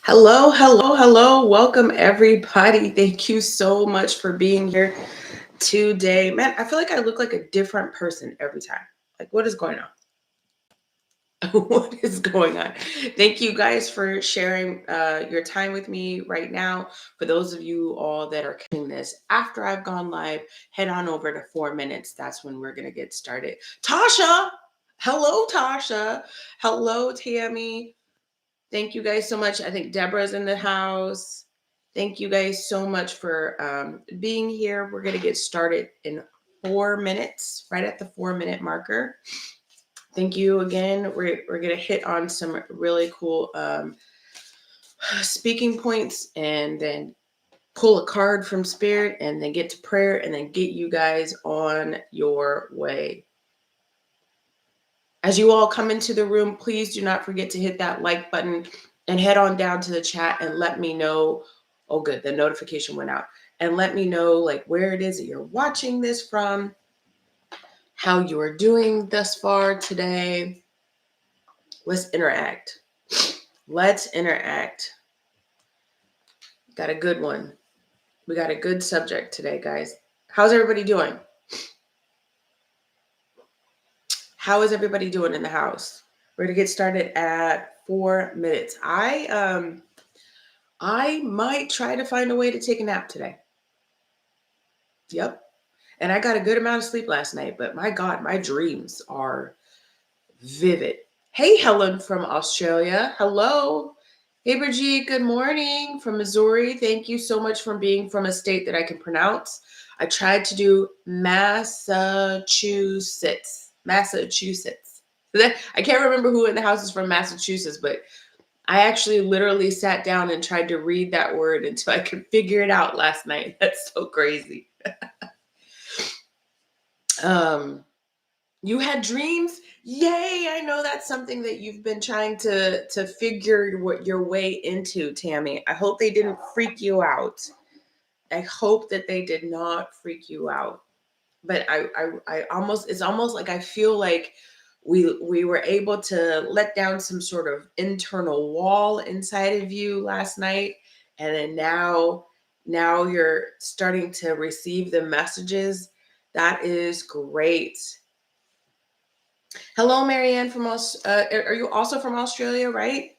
Hello, hello, hello. Welcome, everybody. Thank you so much for being here today. Man, I feel like I look like a different person every time. Like, what is going on? What is going on? Thank you guys for sharing your time with me right now. For those of you all that are catching this after I've gone live, head on over to 4 minutes. That's when we're going to get started. Tasha! Hello, Tasha. Hello, Tammy. Thank you guys so much. I think Deborah's in the house. Thank you guys so much for being here. We're going to get started in 4 minutes, right at the 4 minute marker. Thank you again. We're going to hit on some really cool speaking points and then pull a card from spirit and then get to prayer and then get you guys on your way. As you all come into the room, please do not forget to hit that like button and head on down to the chat and let me know. Oh, good. The notification went out. And let me know like where it is that you're watching this from, how you are doing thus far today. Let's interact. Let's interact. Got a good one. We got a good subject today, guys. How's everybody doing? How is everybody doing in the house? We're going to get started at 4 minutes. I might try to find a way to take a nap today. Yep. And I got a good amount of sleep last night, but my God, my dreams are vivid. Hey, Helen from Australia. Hello. Hey, Brigitte. Good morning from Missouri. Thank you so much for being from a state that I can pronounce. I tried to do Massachusetts. Massachusetts. I can't remember who in the house is from Massachusetts, but I actually literally sat down and tried to read that word until I could figure it out last night. That's so crazy. You had dreams? Yay! I know that's something that you've been trying to figure what your way into, Tammy. I hope they didn't freak you out. I hope that they did not freak you out. But I almost it's almost like I feel like we were able to let down some sort of internal wall inside of you last night, and then now you're starting to receive the messages. That is great. Hello, Marianne from are you also from Australia, right?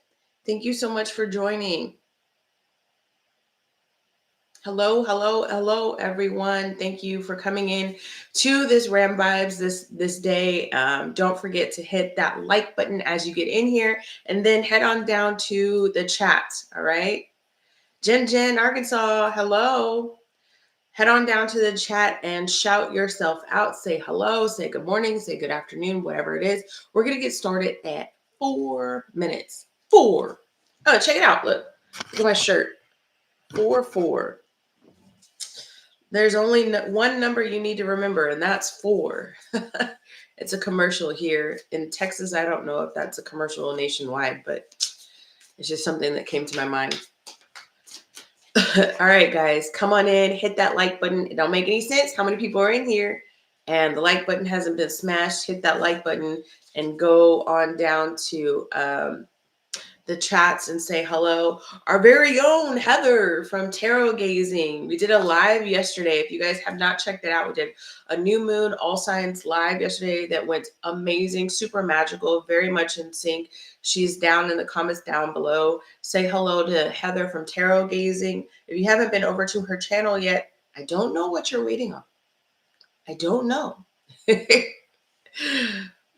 Thank you so much for joining. Hello, hello, hello, everyone. Thank you for coming in to this Ram Vibes this day. Don't forget to hit that like button as you get in here, and then head on down to the chat. All right, Jen, Arkansas. Hello. Head on down to the chat and shout yourself out. Say hello, say good morning, say good afternoon, whatever it is. We're gonna get started at 4 minutes. 4. Oh, check it out. Look at my shirt. 4. There's only one number you need to remember, and that's 4. It's a commercial here in Texas. I don't know if that's a commercial nationwide, but it's just something that came to my mind. All right, guys, come on in, hit that like button. It don't make any sense how many people are in here, and the like button hasn't been smashed. Hit that like button and go on down to the chats and say hello. Our very own Heather from Tarot Gazing. We did a live yesterday. If you guys have not checked it out, we did a new moon all signs live yesterday that went amazing, super magical, very much in sync. She's down in the comments down below. Say hello to Heather from Tarot Gazing. If you haven't been over to her channel yet, I don't know what you're waiting on. I don't know.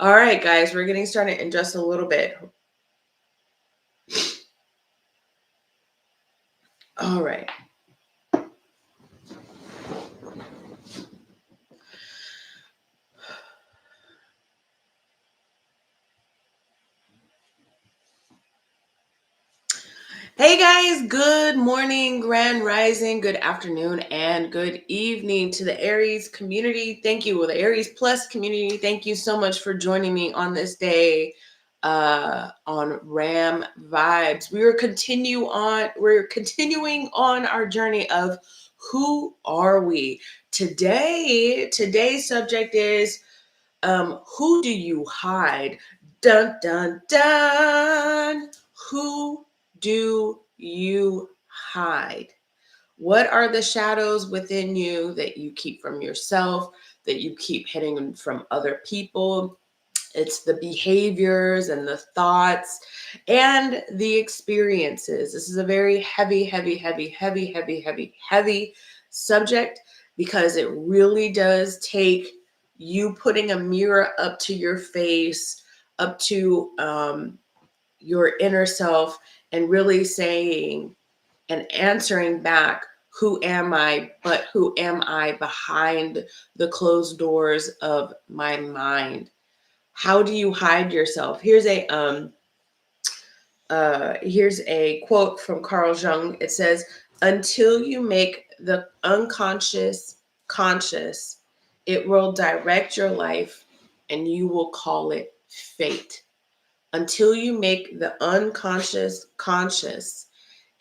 All right, guys, we're getting started in just a little bit. All right. Hey guys, good morning, grand rising, good afternoon, and good evening to the Aries community. Thank you, the Aries Plus community. Thank you so much for joining me on this day on Ram Vibes. We're continuing on our journey of who are we? Today's subject is who do you hide? Dun dun dun. Who do you hide? What are the shadows within you that you keep from yourself, that you keep hiding from other people? It's the behaviors and the thoughts and the experiences. This is a very heavy, heavy, heavy, heavy, heavy, heavy, heavy subject, because it really does take you putting a mirror up to your face, up to your inner self, and really saying and answering back, who am I? But who am I behind the closed doors of my mind? How do you hide yourself? Here's a quote from Carl Jung. It says, "Until you make the unconscious conscious, it will direct your life, and you will call it fate. Until you make the unconscious conscious,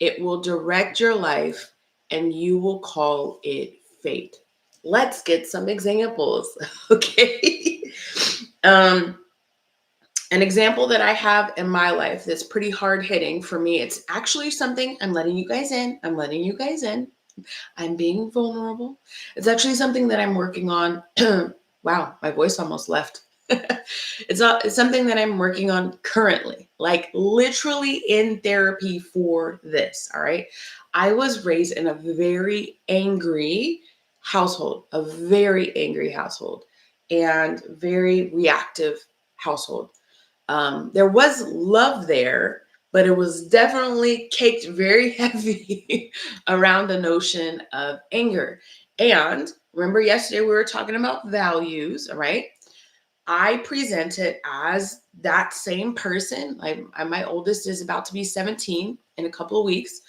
it will direct your life, and you will call it fate." Let's get some examples, okay? um, an example that I have in my life that's pretty hard hitting for me. It's actually something I'm letting you guys in. I'm letting you guys in. I'm being vulnerable. It's actually something that I'm working on. Wow, my voice almost left. It's something that I'm working on currently, like literally in therapy for this. All right. I was raised in a very angry household, and very reactive household. There was love there, but it was definitely caked very heavy around the notion of anger. And remember, yesterday we were talking about values, all right? I presented as that same person. My oldest is about to be 17 in a couple of weeks.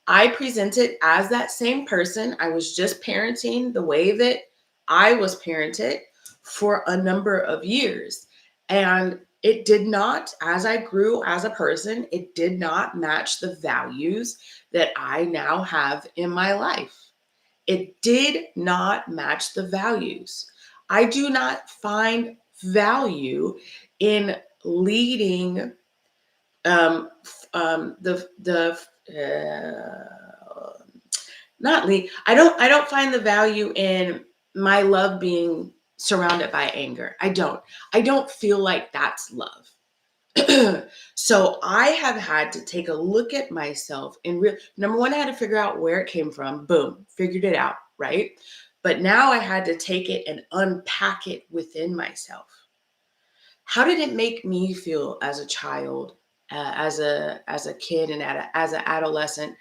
I presented as that same person. I was just parenting the way that I was parented for a number of years. And it did not, as I grew as a person, it did not match the values that I now have in my life. It did not match the values. I do not find value in leading the not lead. I don't find the value in my love being surrounded by anger. I don't feel like that's love. So I have had to take a look at myself and number one, I had to figure out where it came from. Boom, figured it out, right? But now I had to take it and unpack it within myself. How did it make me feel as a child, as a kid, and as an adolescent,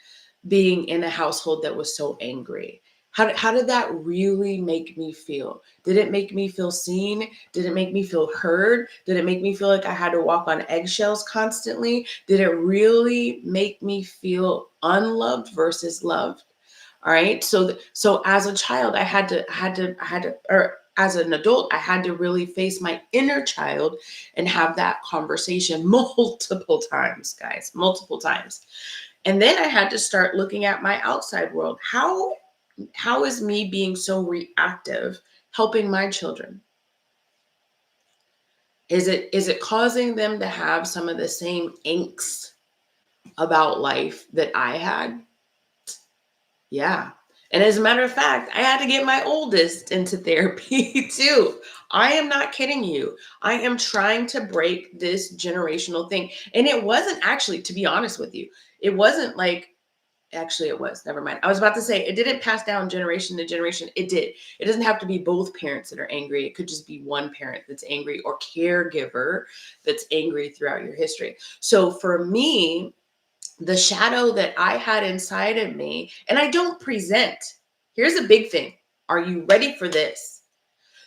being in a household that was so angry? How did that really make me feel? Did it make me feel seen? Did it make me feel heard? Did it make me feel like I had to walk on eggshells constantly? Did it really make me feel unloved versus loved? All right. So as a child, or as an adult, I had to really face my inner child and have that conversation multiple times, guys, multiple times. And then I had to start looking at my outside world. How is me being so reactive helping my children? Is it causing them to have some of the same angst about life that I had? Yeah. And as a matter of fact, I had to get my oldest into therapy too. I am not kidding you. I am trying to break this generational thing. And it wasn't actually, to be honest with you, it wasn't like, actually, it was. Never mind. I was about to say it didn't pass down generation to generation. It did. It doesn't have to be both parents that are angry. It could just be one parent that's angry or caregiver that's angry throughout your history. So for me, the shadow that I had inside of me, and I don't present. Here's a big thing. Are you ready for this?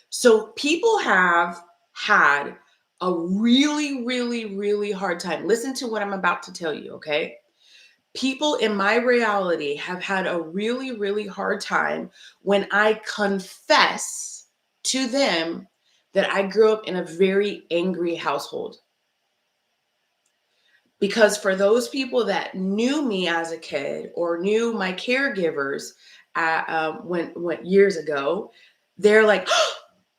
So people have had a really, really, really hard time. Listen to what I'm about to tell you, okay? People in my reality have had a really, really hard time when I confess to them that I grew up in a very angry household. Because for those people that knew me as a kid or knew my caregivers when years ago, they're like,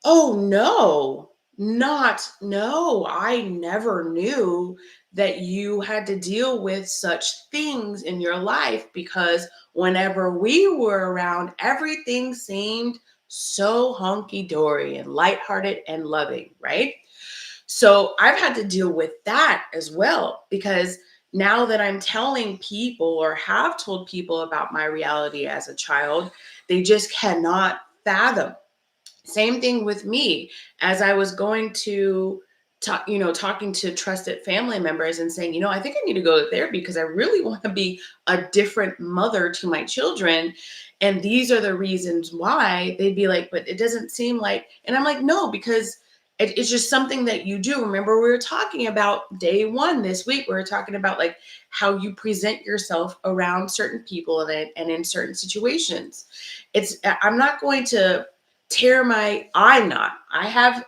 "Oh no, not no! I never knew that you had to deal with such things in your life, because whenever we were around, everything seemed so hunky dory and lighthearted and loving, right? So I've had to deal with that as well, because now that I'm telling people or have told people about my reality as a child, they just cannot fathom. Same thing with me, as I was going to talk, talking to trusted family members and saying, I think I need to go to therapy because I really want to be a different mother to my children. And these are the reasons why. They'd be like, but it doesn't seem like, and I'm like, no, because it's just something that you do. Remember, we were talking about day one this week. We were talking about like how you present yourself around certain people and in certain situations. I'm not going to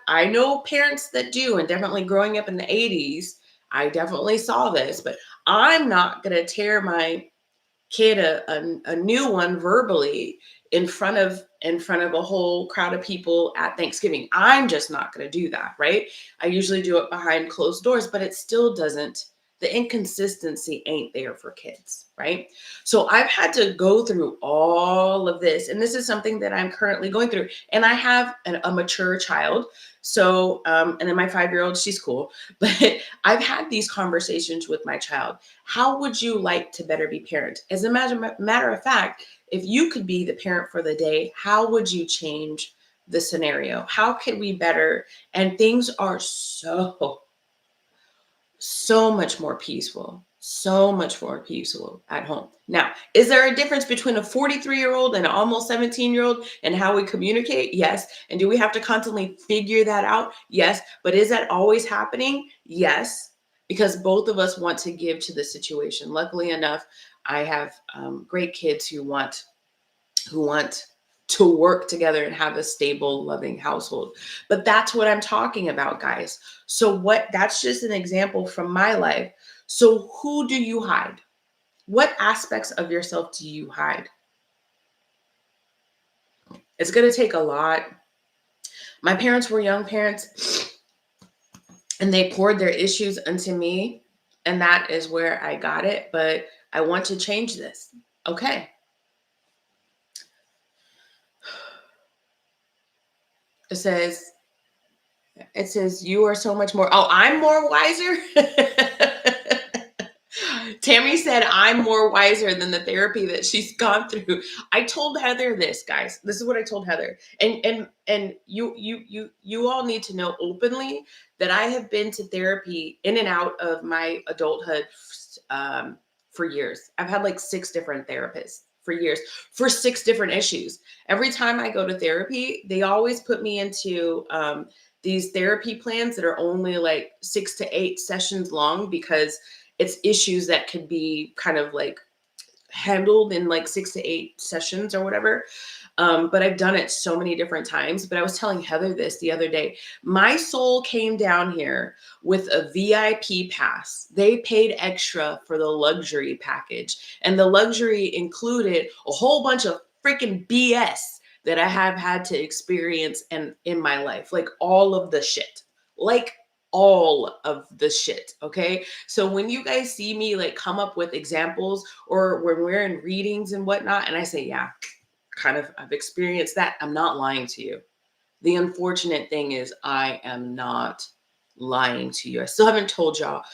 I know parents that do, and definitely growing up in the 80s, I definitely saw this, but I'm not going to tear my kid a new one verbally in front of a whole crowd of people at Thanksgiving. I'm just not going to do that, right? I usually do it behind closed doors, but it still doesn't, the inconsistency ain't there for kids, right? So I've had to go through all of this, and this is something that I'm currently going through. And I have a mature child. So, and then my 5-year-old, she's cool, but I've had these conversations with my child. How would you like to better be parent? As a matter of fact, if you could be the parent for the day, how would you change the scenario? How could we better? And things are so much more peaceful, so much more peaceful at home. Now, is there a difference between a 43-year-old and an almost 17-year-old and how we communicate? Yes. And do we have to constantly figure that out? Yes. But is that always happening? Yes. Because both of us want to give to the situation. Luckily enough, I have great kids who want to work together and have a stable, loving household. But that's what I'm talking about, guys. So that's just an example from my life. So who do you hide? What aspects of yourself do you hide? It's going to take a lot. My parents were young parents, and they poured their issues into me, and that is where I got it. But I want to change this. Okay. It says, you are so much more. Oh, I'm more wiser. Tammy said, I'm more wiser than the therapy that she's gone through. I told Heather this, guys. This is what I told Heather. And you all need to know openly that I have been to therapy in and out of my adulthood for years. I've had like 6 different therapists for years for 6 different issues. Every time I go to therapy, they always put me into these therapy plans that are only like 6 to 8 sessions long, because it's issues that could be kind of like handled in like 6 to 8 sessions or whatever. But I've done it so many different times. But I was telling Heather this the other day. My soul came down here with a VIP pass. They paid extra for the luxury package. And the luxury included a whole bunch of freaking BS that I have had to experience in my life. Like all of the shit. Like all of the shit. Okay. So when you guys see me like come up with examples, or when we're in readings and whatnot, and I say, yeah, kind of, I've experienced that, I'm not lying to you. The unfortunate thing is I am not lying to you. I still haven't told y'all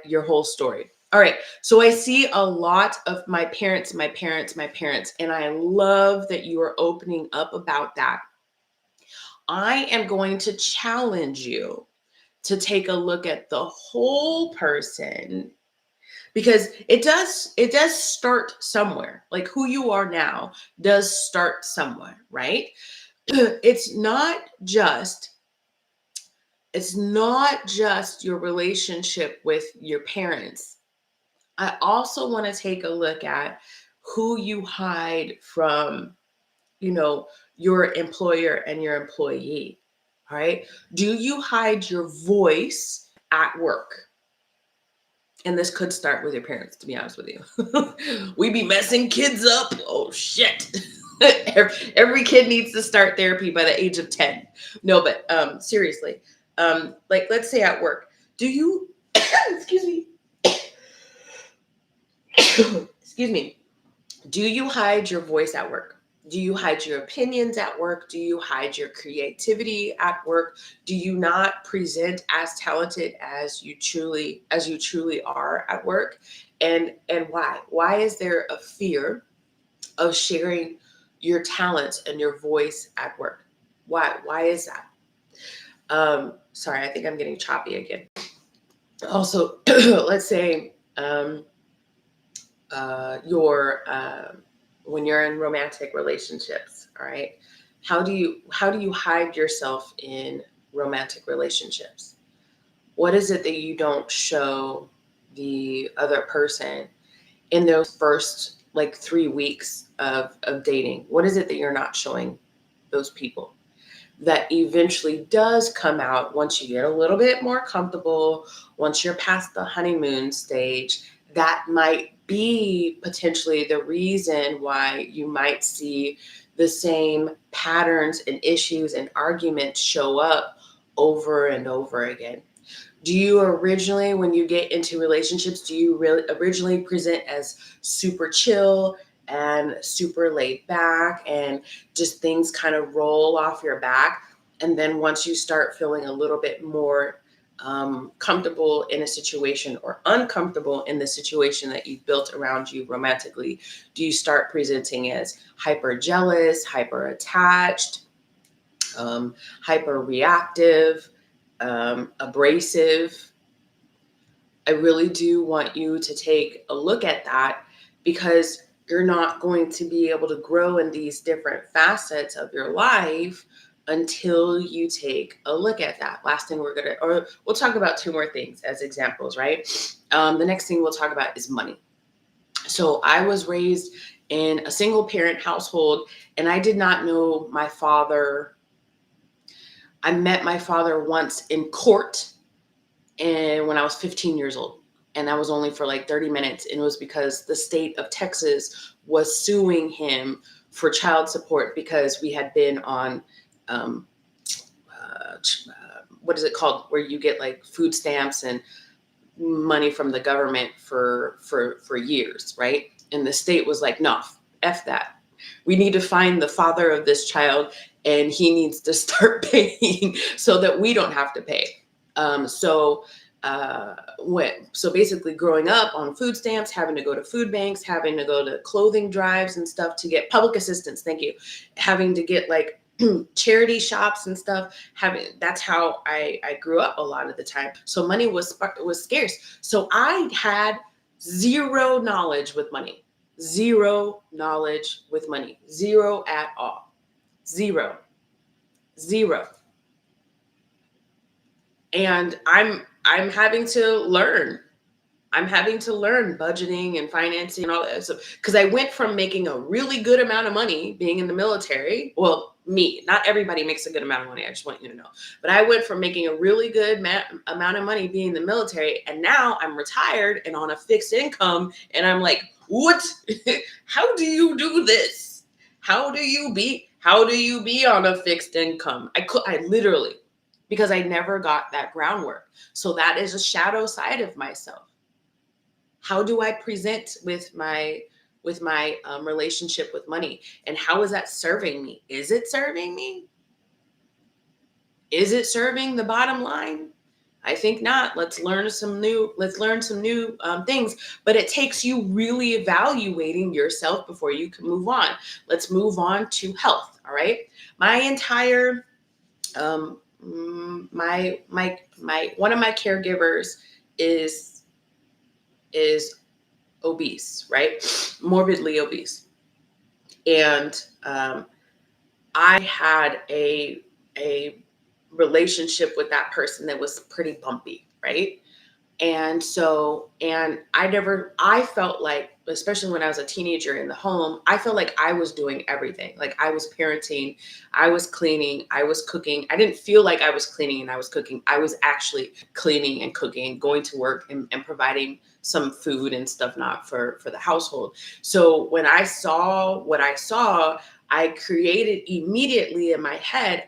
your whole story. All right. So I see a lot of my parents, and I love that you are opening up about that. I am going to challenge you to take a look at the whole person, because it does start somewhere. Like who you are now does start somewhere, right? it's not just it's not just your relationship with your parents. I also want to take a look at who you hide from, your employer and your employee. All right. Do you hide your voice at work? And this could start with your parents, to be honest with you. We be messing kids up. Oh, shit. Every kid needs to start therapy by the age of 10. No, but seriously, like let's say at work, do you, excuse me, excuse me, do you hide your voice at work? Do you hide your opinions at work? Do you hide your creativity at work? Do you not present as talented as you truly are at work? And why? Why is there a fear of sharing your talents and your voice at work? Why? Why is that? Sorry, I think I'm getting choppy again. Also, let's say your when you're in romantic relationships, all right? How do you hide yourself in romantic relationships? What is it that you don't show the other person in those first like 3 weeks of dating? What is it that you're not showing those people that eventually does come out once you get a little bit more comfortable, once you're past the honeymoon stage? That might be potentially the reason why you might see the same patterns and issues and arguments show up over and over again. Do you originally, when you get into relationships, do you really originally present as super chill and super laid back and just things kind of roll off your back? And then once you start feeling a little bit more comfortable in a situation or uncomfortable in the situation that you've built around you romantically, do you start presenting as hyper jealous, hyper attached, hyper reactive, abrasive? I really do want you to take a look at that, because you're not going to be able to grow in these different facets of your life until you take a look at that. Last thing we'll talk about two more things as examples, right? The next thing we'll talk about is money. So I was raised in a single parent household, and I did not know my father. I met my father once in court, and when I was 15 years old, and that was only for like 30 minutes. And it was because the state of Texas was suing him for child support because we had been on, what is it called, where you get like food stamps and money from the government for years, right? And the state was like, no, F that. We need to find the father of this child, and he needs to start paying so that we don't have to pay. So basically growing up on food stamps, having to go to food banks, having to go to clothing drives and stuff to get public assistance. Thank you. Having to get like charity shops and stuff. That's how I grew up a lot of the time. So money was scarce. So I had zero knowledge with money. Zero knowledge with money. Zero at all. Zero. And I'm having to learn. I'm having to learn budgeting and financing and all that. So, because I went from making a really good amount of money being in the military. Well, me, not everybody makes a good amount of money. I just want you to know. But I went from making a really good amount of money being in the military, and now I'm retired and on a fixed income. And I'm like, what? How do you do this? How do you be on a fixed income? I literally, because I never got that groundwork. So that is a shadow side of myself. How do I present with my relationship with money, and how is that serving me? Is it serving me? Is it serving the bottom line? I think not. Let's learn some new things, but it takes you really evaluating yourself before you can move on. Let's move on to health. All right. My entire my one of my caregivers is obese, right? Morbidly obese. And I had a relationship with that person that was pretty bumpy, right? And I felt like, especially when I was a teenager in the home, I felt like I was doing everything. Like I was parenting, I was cleaning, I was cooking. I didn't feel like I was cleaning and I was cooking. I was actually cleaning and cooking, going to work and providing some food and stuff, not for the household. So when I saw what I saw, I created immediately in my head,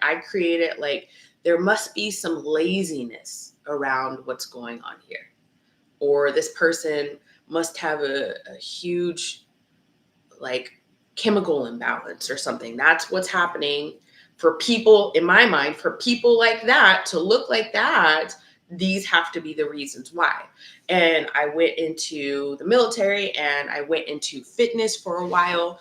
like, there must be some laziness around what's going on here. Or this person must have a huge like chemical imbalance or something. That's what's happening for people, in my mind, for people like that to look like that. These have to be the reasons why. And I went into the military and I went into fitness for a while.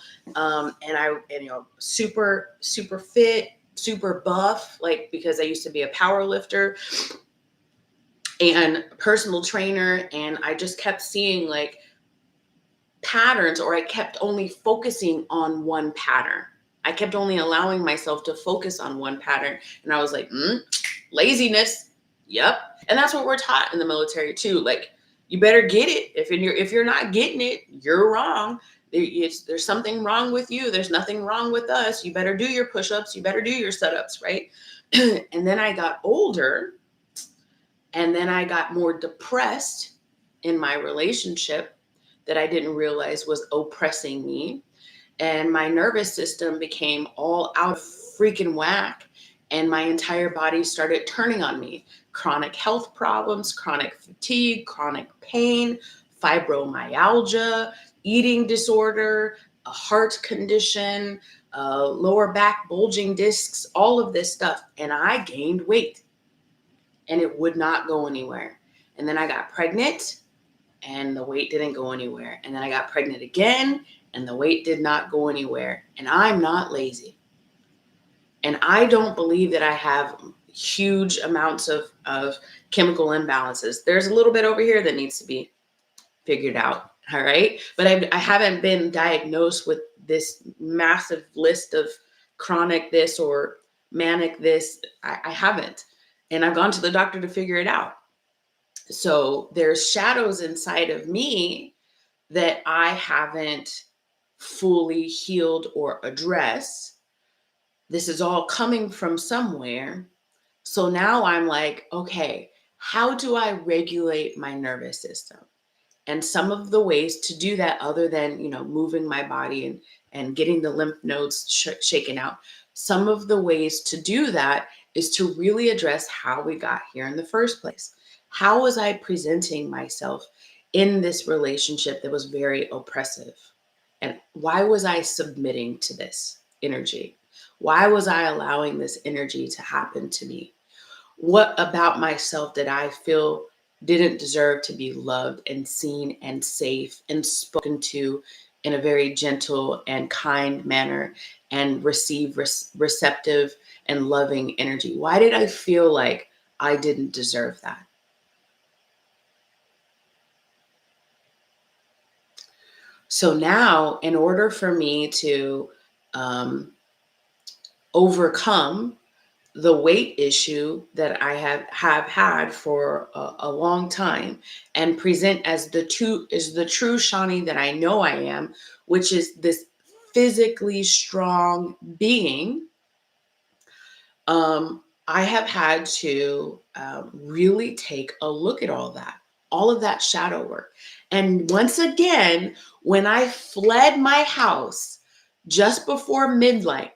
Super fit, super buff, like because I used to be a power lifter and personal trainer. And I just kept seeing like patterns, or I kept only focusing on one pattern. I kept only allowing myself to focus on one pattern. And I was like, laziness. Yep. And that's what we're taught in the military too. Like, you better get it. If you're not getting it, you're wrong. There's something wrong with you. There's nothing wrong with us. You better do your push-ups. You better do your setups, right? And then I got older, and then I got more depressed in my relationship that I didn't realize was oppressing me. And my nervous system became all out of freaking whack. And my entire body started turning on me. Chronic health problems, chronic fatigue, chronic pain, fibromyalgia, eating disorder, a heart condition, lower back bulging discs, all of this stuff. And I gained weight and it would not go anywhere. And then I got pregnant and the weight didn't go anywhere. And then I got pregnant again and the weight did not go anywhere. And I'm not lazy. And I don't believe that I have huge amounts of chemical imbalances. There's a little bit over here that needs to be figured out. All right. But I haven't been diagnosed with this massive list of chronic this or manic this. I haven't. And I've gone to the doctor to figure it out. So there's shadows inside of me that I haven't fully healed or addressed. This is all coming from somewhere. So now I'm like, okay, how do I regulate my nervous system? And some of the ways to do that, other than, moving my body and getting the lymph nodes shaken out, some of the ways to do that is to really address how we got here in the first place. How was I presenting myself in this relationship that was very oppressive? And why was I submitting to this energy? Why was I allowing this energy to happen to me? What about myself did I feel didn't deserve to be loved and seen and safe and spoken to in a very gentle and kind manner and receive receptive and loving energy? Why did I feel like I didn't deserve that? So now, in order for me to overcome the weight issue that I have had for a long time and present as the true Shawnee that I know I am, which is this physically strong being, I have had to really take a look at all of that shadow work. And once again, when I fled my house just before midnight,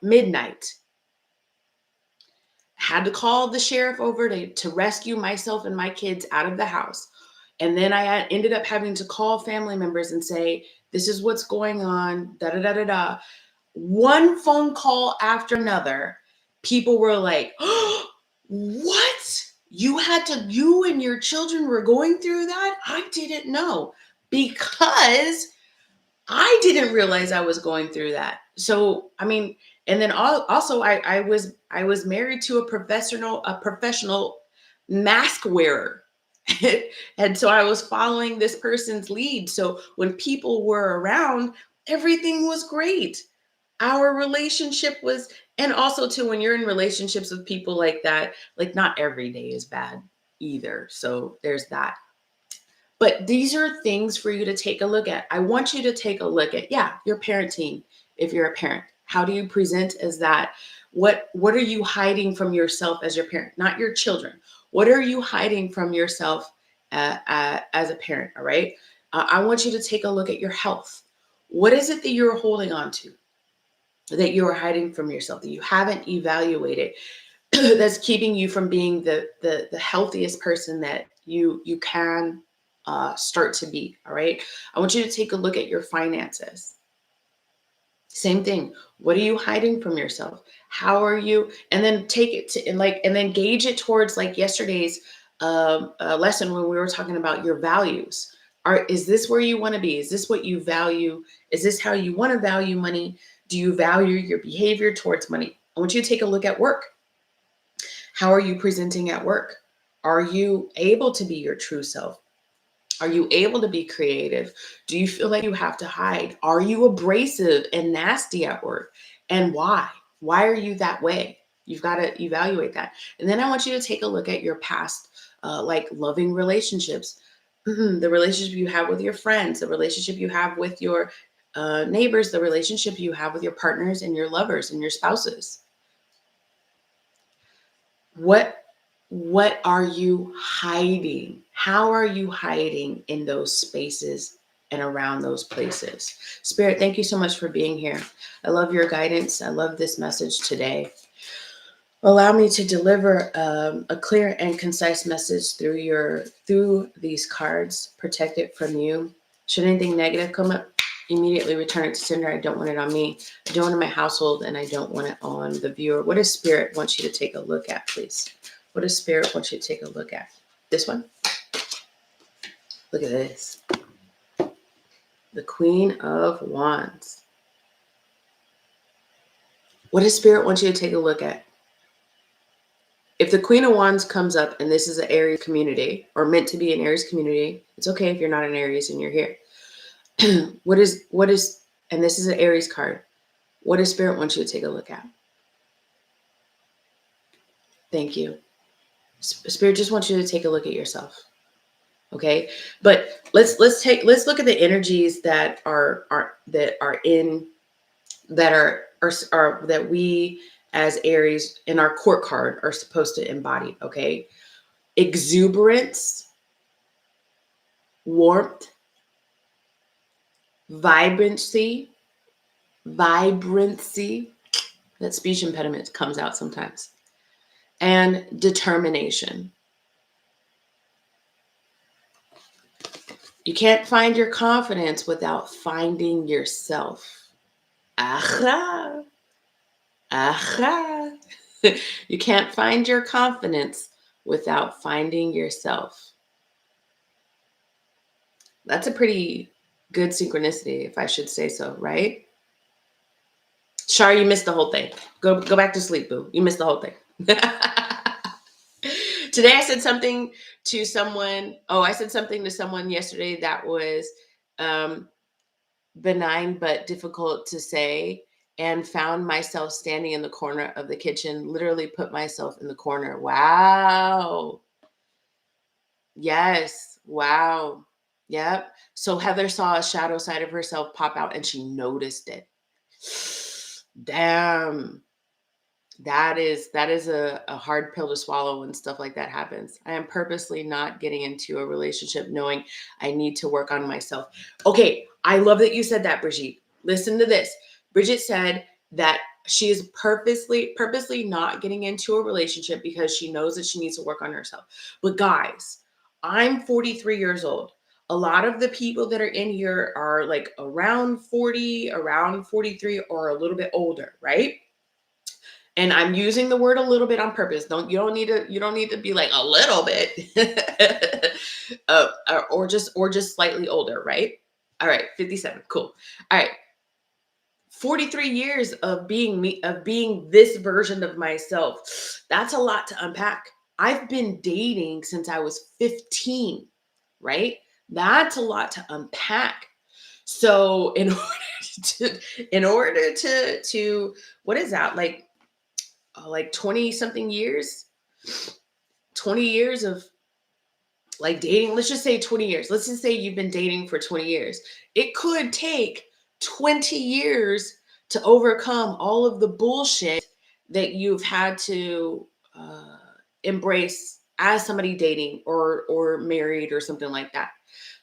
had to call the sheriff over to rescue myself and my kids out of the house. And then I ended up having to call family members and say, this is what's going on, da da da da da. One phone call after another, people were like, oh, what? You and your children were going through that? I didn't know, because I didn't realize I was going through that. So, I mean, and then also I was married to a professional mask wearer. And so I was following this person's lead. So when people were around, everything was great. Our relationship was, and also too, when you're in relationships with people like that, like not every day is bad either. So there's that. But these are things for you to take a look at. I want you to take a look at, your parenting. If you're a parent, how do you present as that? What are you hiding from yourself as your parent, not your children? What are you hiding from yourself as a parent? All right. I want you to take a look at your health. What is it that you're holding on to, that you are hiding from yourself, that you haven't evaluated, that's keeping you from being the healthiest person that you can start to be. All right. I want you to take a look at your finances. Same thing. What are you hiding from yourself? How are you? And then take it to and then gauge it towards like yesterday's lesson when we were talking about your values. Is this where you want to be? Is this what you value? Is this how you want to value money? Do you value your behavior towards money? I want you to take a look at work. How are you presenting at work? Are you able to be your true self? Are you able to be creative? Do you feel like you have to hide? Are you abrasive and nasty at work? And why? Why are you that way? You've got to evaluate that. And then I want you to take a look at your past, like loving relationships, the relationship you have with your friends, the relationship you have with your neighbors, the relationship you have with your partners and your lovers and your spouses. What are you hiding? How are you hiding in those spaces and around those places? Spirit, thank you so much for being here. I love your guidance. I love this message today. Allow me to deliver a clear and concise message through these cards. Protect it from you. Should anything negative come up, immediately return it to sender. I don't want it on me. I don't want it in my household, and I don't want it on the viewer. What does Spirit want you to take a look at, please? What does Spirit want you to take a look at? This one? Look at this. The Queen of Wands. What does Spirit want you to take a look at? If the Queen of Wands comes up and this is an Aries community or meant to be an Aries community, it's okay if you're not an Aries and you're here. What is, and this is an Aries card. What does Spirit want you to take a look at? Thank you. Spirit just wants you to take a look at yourself. Okay. But let's look at the energies that are that we as Aries in our court card are supposed to embody. Okay. Exuberance, warmth, vibrancy. That speech impediment comes out sometimes. And determination. You can't find your confidence without finding yourself. Aha. Aha. You can't find your confidence without finding yourself. That's a pretty good synchronicity, if I should say so, right? Shar, you missed the whole thing. Go back to sleep, boo. You missed the whole thing. Today I said something to someone. Oh, I said something to someone yesterday that was benign but difficult to say, and found myself standing in the corner of the kitchen, literally put myself in the corner. Wow. Yes. Wow. Yep. So Heather saw a shadow side of herself pop out and she noticed it. Damn. That is a hard pill to swallow when stuff like that happens. I am purposely not getting into a relationship knowing I need to work on myself. Okay, I love that you said that, Brigitte. Listen to this. Bridget said that she is purposely not getting into a relationship because she knows that she needs to work on herself. But guys, I'm 43 years old. A lot of the people that are in here are like around 40, around 43, or a little bit older, right? And I'm using the word a little bit on purpose. You don't need to be like a little bit, or just slightly older, right? All right, 57, cool. All right, 43 years of being me, of being this version of myself. That's a lot to unpack. I've been dating since I was 15, right? That's a lot to unpack. So in order to what is that, like 20 something years, 20 years of like dating. Let's just say 20 years. Let's just say you've been dating for 20 years. It could take 20 years to overcome all of the bullshit that you've had to embrace as somebody dating or married or something like that.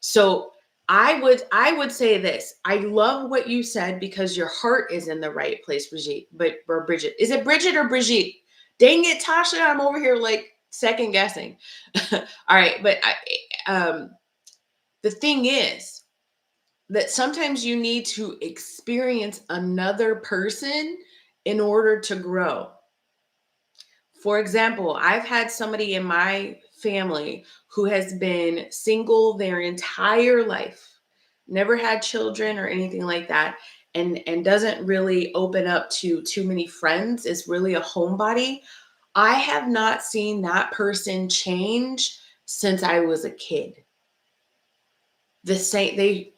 So I would say this. I love what you said because your heart is in the right place, Brigitte. Or Bridget. Is it Bridget or Brigitte? Dang it, Tasha. I'm over here like second guessing. All right, but The thing is that sometimes you need to experience another person in order to grow. For example, I've had somebody in my family who has been single their entire life, never had children or anything like that, and doesn't really open up to too many friends, is really a homebody. I have not seen that person change since I was a kid. The same, they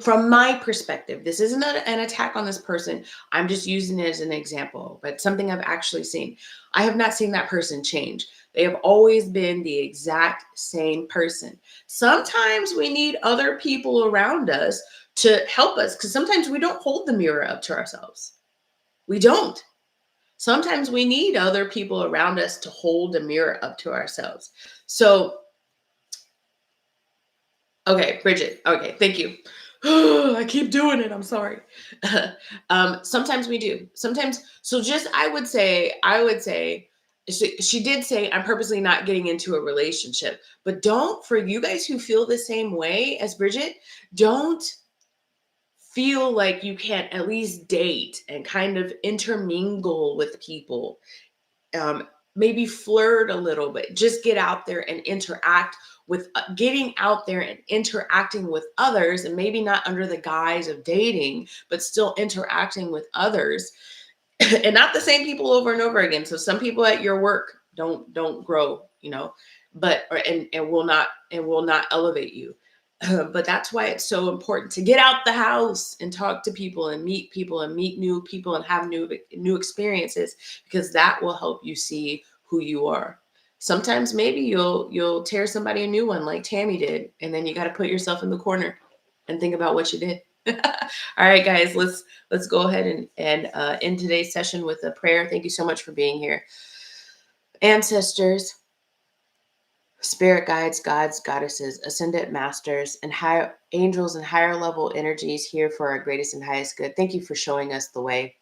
from my perspective, this isn't an attack on this person. I'm just using it as an example, but something I've actually seen. I have not seen that person change. They have always been the exact same person. Sometimes we need other people around us to help us, because sometimes we don't hold the mirror up to ourselves. We don't. Sometimes we need other people around us to hold the mirror up to ourselves. So, okay, Bridget. Okay, thank you. I keep doing it. I'm sorry. Sometimes we do. Sometimes, so just I would say, she did say, I'm purposely not getting into a relationship. But don't, for you guys who feel the same way as Bridget, don't feel like you can't at least date and kind of intermingle with people. Maybe flirt a little bit, just get out there and interact with getting out there and interacting with others, and maybe not under the guise of dating, but still interacting with others and not the same people over and over again. So some people at your work don't grow, but and will not elevate you. But that's why it's so important to get out the house and talk to people and meet new people and have new experiences, because that will help you see who you are. Sometimes maybe you'll tear somebody a new one like Tammy did, and then you got to put yourself in the corner and think about what you did. All right, guys, let's go ahead and end today's session with a prayer. Thank you so much for being here. Ancestors, spirit guides, gods, goddesses, ascended masters, and higher angels and higher level energies here for our greatest and highest good. Thank you for showing us the way.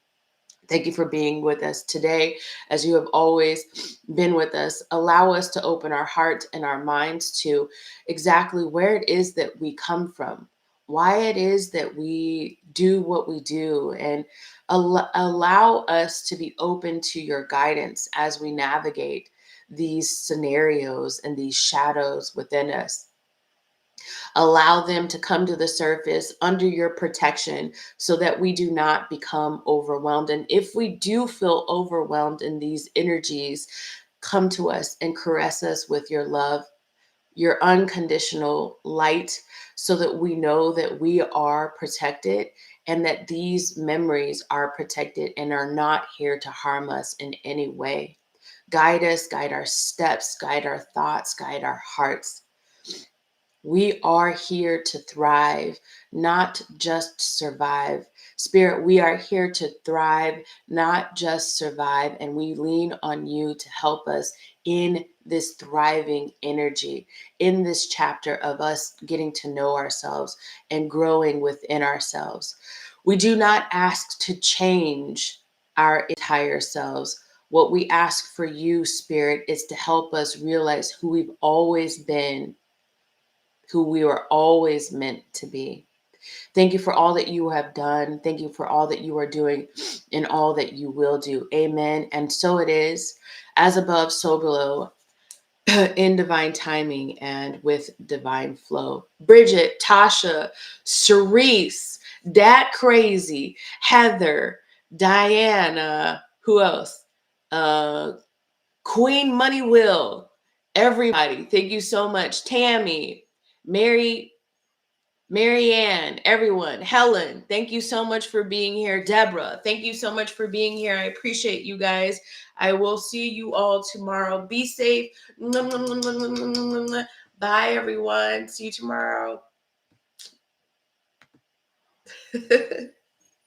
Thank you for being with us today, as you have always been with us. Allow us to open our heart and our minds to exactly where it is that we come from, why it is that we do what we do, and allow us to be open to your guidance as we navigate these scenarios and these shadows within us. Allow them to come to the surface under your protection so that we do not become overwhelmed. And if we do feel overwhelmed in these energies, come to us and caress us with your love, your unconditional light, so that we know that we are protected and that these memories are protected and are not here to harm us in any way. Guide us, guide our steps, guide our thoughts, guide our hearts. We are here to thrive, not just survive. Spirit, we are here to thrive, not just survive. And we lean on you to help us in this thriving energy, in this chapter of us getting to know ourselves and growing within ourselves. We do not ask to change our entire selves. What we ask for you, Spirit, is to help us realize who we've always been, who we were always meant to be. Thank you for all that you have done. Thank you for all that you are doing and all that you will do. Amen. And so it is, as above, so below, in divine timing and with divine flow. Bridget, Tasha, Cerise, Dat Crazy, Heather, Diana, who else? Queen Money Will, everybody. Thank you so much. Tammy, Marianne, everyone, Helen, thank you so much for being here. Deborah, thank you so much for being here. I appreciate you guys. I will see you all tomorrow. Be safe. Bye, everyone. See you tomorrow.